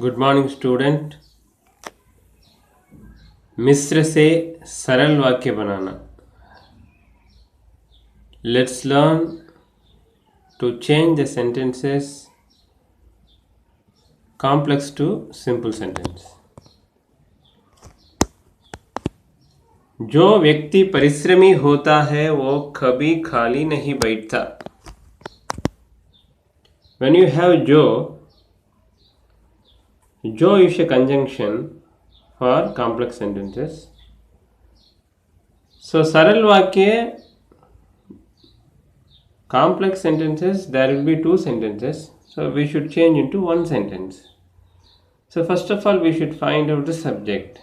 Good morning student. मिस्र से सरल वाक्य बनाना। Let's learn to change the sentences complex to simple sentence. जो व्यक्ति परिश्रमी होता है वो कभी खाली नहीं बैठता। When you have Jo is a conjunction for complex sentences. So सरल वाक्य complex sentences, there will be two sentences. So we should change into one sentence. So first of all we should find out the subject.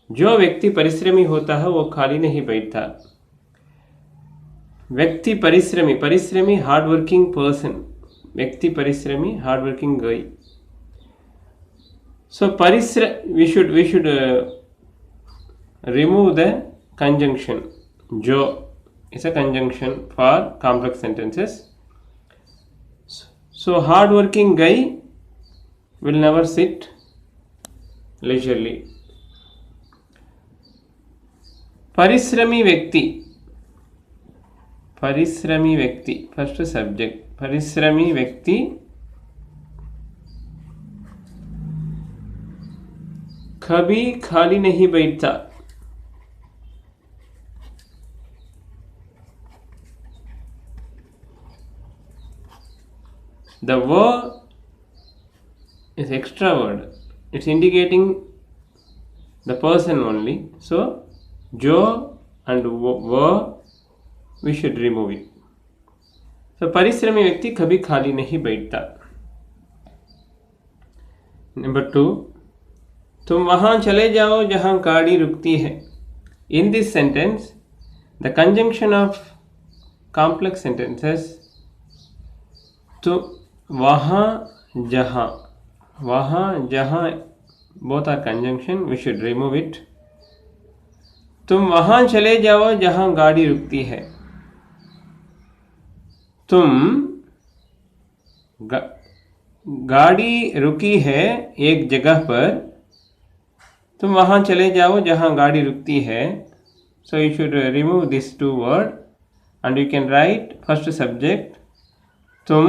जो व्यक्ति परिश्रमी होता है वो खाली नहीं बैठता। व्यक्ति परिश्रमी, परिश्रमी हार्ड वर्किंग पर्सन, व्यक्ति परिश्रमी hard working guy. So we should remove the conjunction. Jo is a conjunction for complex sentences. So hard working guy will never sit leisurely. परिश्रमी व्यक्ति, परिश्रमी व्यक्ति फर्स्ट सब्जेक्ट, परिश्रमी व्यक्ति कभी खाली नहीं बैठता। The verb is extra word. It's indicating the person only. So, jo and verb we should remove it. So, परिश्रमी व्यक्ति कभी खाली नहीं बैठता। Number 2, तुम वहां चले जाओ जहां गाड़ी रुकती है। In this sentence, the conjunction of complex sentences तो वहां जहां both are conjunction, we should remove it. तुम वहां चले जाओ जहां गाड़ी रुकती है। तुम गाड़ी रुकी है एक जगह पर, तुम वहां चले जाओ जहां गाड़ी रुकती है. So you should remove these two words and you can write first subject. तुम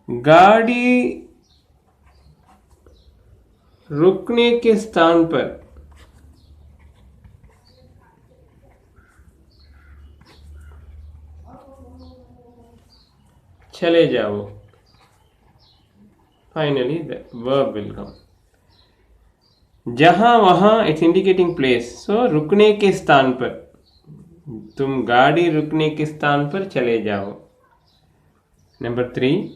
गाड़ी रुकने के स्थान पर चले जाओ. Finally the verb will come. जहां वहां it's indicating place. So रुकने के स्थान पर, तुम गाड़ी रुकने के स्थान पर चले जाओ. Number 3,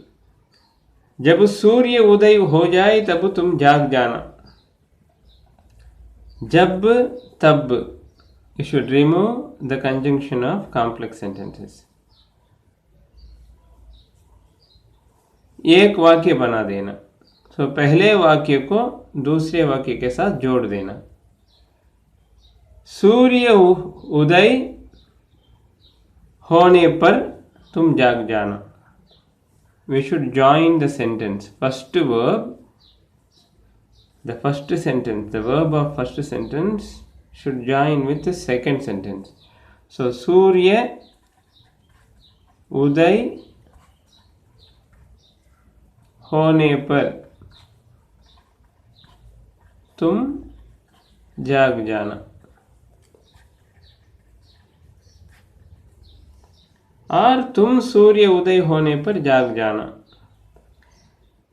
जब सूर्य उदय हो जाए तब तुम जाग जाना. जब तब you should remove the conjunction of complex sentences. एक वाक्य बना देना. तो पहले वाक्य को दूसरे वाक्य के साथ जोड़ देना. सूर्य उदय होने पर तुम जाग जाना. We should join the sentence. First verb, the first sentence, the verb of first sentence should join with the second sentence. So सूर्य उदय होने पर तुम जाग जाना. और तुम सूर्य उदय होने पर जाग जाना.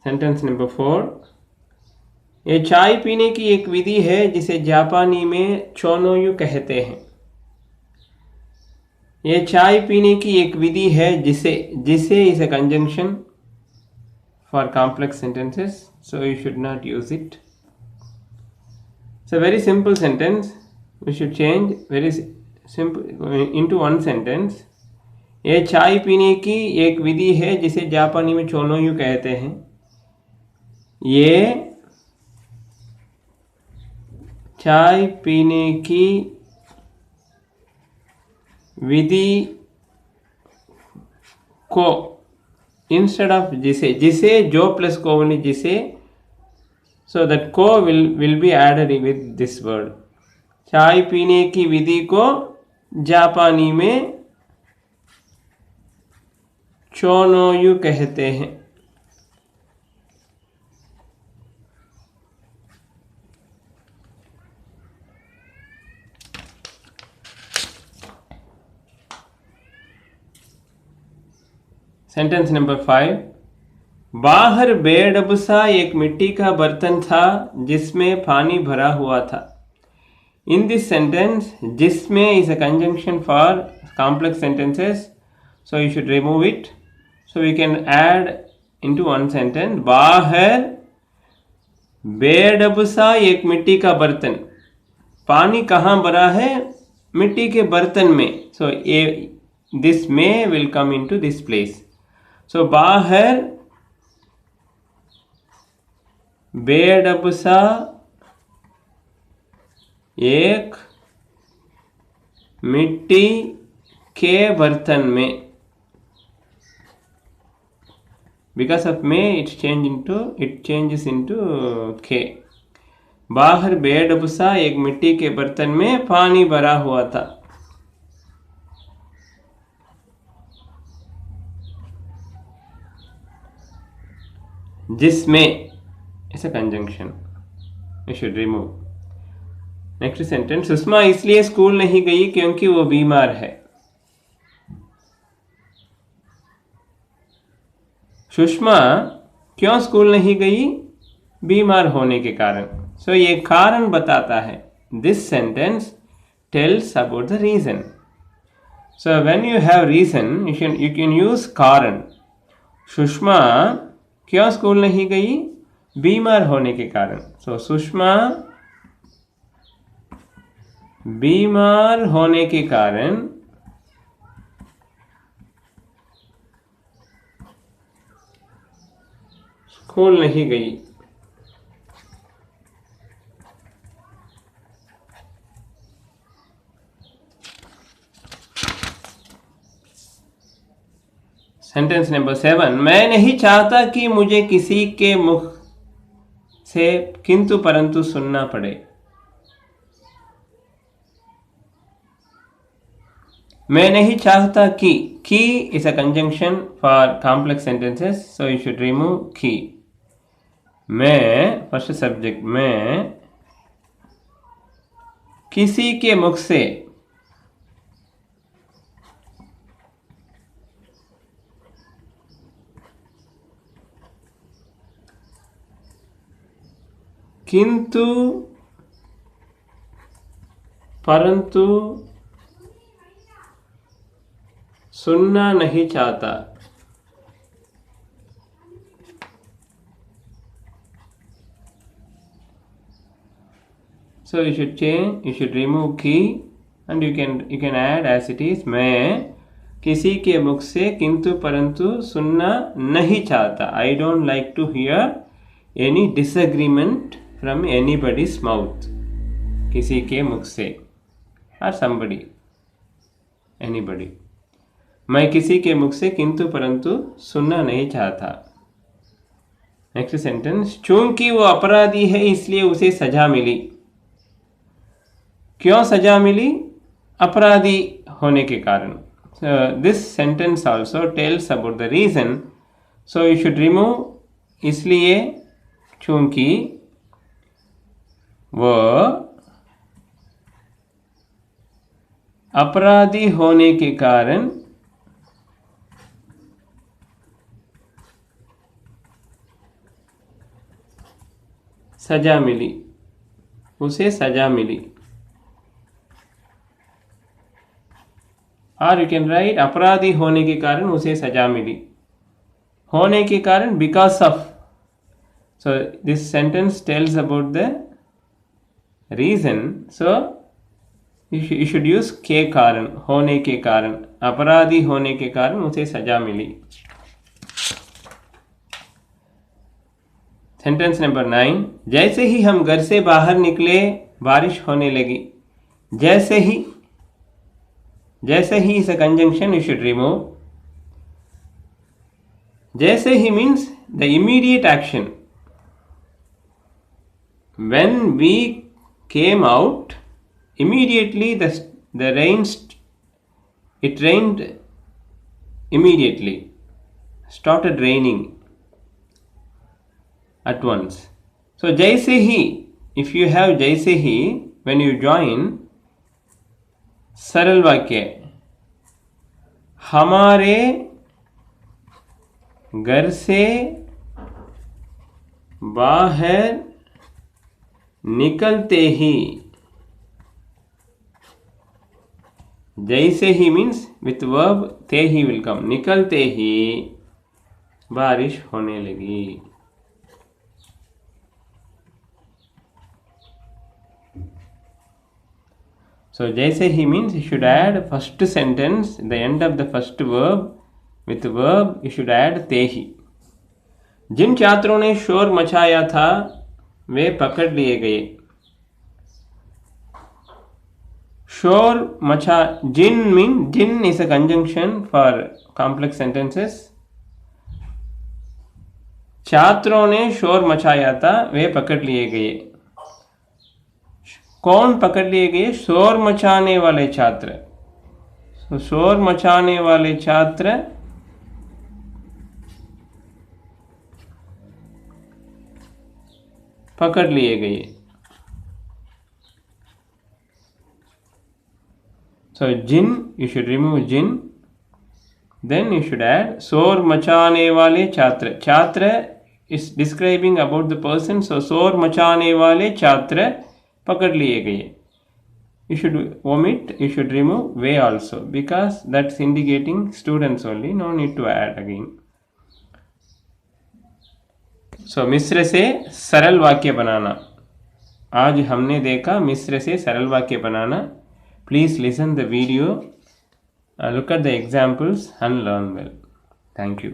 सेंटेंस नंबर 4, ये चाय पीने की एक विधि है जिसे जापानी में चोनोयु कहते हैं. ये चाय पीने की एक विधि है जिसे is a conjunction for complex sentences, so you should not use it. It's a very simple sentence. We should change very simple into one sentence. ये चाय पीने की एक विधि है जिसे जापानी में चोनोयु कहते हैं. ये चाय पीने की विधि को instead of जिसे, जिसे जो plus को only जिसे, so that को will be added with this word. चाय पीने की विधि को जापानी में चोनोयु कहते हैं. Sentence number 5. बाहर बेडब सा एक मिट्टी का बर्तन था जिसमें पानी भरा हुआ था. In this sentence, जिसमें is a conjunction for complex sentences, so you should remove it. So we can add into one sentence. बाहर बेडब सा एक मिट्टी का बर्तन. पानी कहाँ भरा है? मिट्टी के बर्तन में. So this may will come into this place. So बाहर बेडब सा एक मिट्टी के बर्तन में. Because of may it changes into k. बाहर बेडब सा एक मिट्टी के बर्तन में पानी भरा हुआ था. जिसमें is a conjunction. You should remove. Next sentence. Sushma इसलिए स्कूल नहीं गई क्योंकि वो बीमार है. सुषमा क्यों स्कूल नहीं गई? बीमार होने के कारण. सो ये कारण बताता है. This sentence tells about the reason. So when you have reason you can use कारण. सुषमा क्यों स्कूल नहीं गई? बीमार होने के कारण. सो सुषमा बीमार होने के कारण स्कूल नहीं गई. Sentence number 7. मैं नहीं चाहता कि मुझे किसी के मुख से किंतु परंतु सुनना पड़े. मैं नहीं चाहता कि. की is a conjunction for complex sentences, so you should remove की. मैं फर्स्ट सब्जेक्ट. मैं किसी के मुख से किंतु परंतु सुनना नहीं चाहता. So you should change, you should remove की and you can add as it is. मैं किसी के मुख से किंतु परंतु सुनना नहीं चाहता. I don't like to hear any disagreement from anybody's mouth. किसी के मुख से or somebody, anybody. मैं किसी के मुख से किंतु परंतु सुनना नहीं चाहता. Next sentence. चूंकि वो अपराधी है इसलिए उसे सजा मिली. क्यों सजा मिली? अपराधी होने के कारण. This sentence also tells about the reason. So you should remove इसलिए, चूंकि, वो अपराधी होने के कारण सजा मिली. उसे सजा मिली. और यू कैन राइट अपराधी होने के कारण उसे सजा मिली. होने के कारण because of. So this sentence tells about the reason. So you should use के कारण. होने के कारण, अपराधी होने के कारण उसे सजा मिली. Sentence number 9. जैसे ही हम घर से बाहर निकले बारिश होने लगी. जैसे he is a conjunction, you should remove. जैसे ही means the immediate action. When we came out, immediately the rain it rained immediately, started raining at once. So jaise hi, if you have jaise hi when you join सरल वाक्य, हमारे घर से बाहर निकलते ही, जैसे ही means with verb ते he will come, निकलते ही बारिश होने लगी. So जैसे ही means you should add first sentence, the end of the first verb, with verb you should add ते ही. जिन छात्रों ने शोर मचाया था वे पकड़ लिए गए. शोर मचा, जिन mean Jin is a conjunction for complex sentences. छात्रों ने शोर मचाया था वे पकड़ लिए गए. कौन पकड़ लिए गए? शोर मचाने वाले छात्र. तो शोर मचाने वाले छात्र पकड़ लिए गए. So Jin, you should remove Jin, then you should add शोर मचाने वाले छात्र. छात्र is describing about the person, so शोर मचाने वाले छात्र पकड़ लिए गए. You should omit, you should remove way also, because that's indicating students only, no need to add again. So मिश्र से सरल वाक्य बनाना. आज हमने देखा मिश्र से सरल वाक्य बनाना. Please listen the video, look at the examples and learn well. Thank you.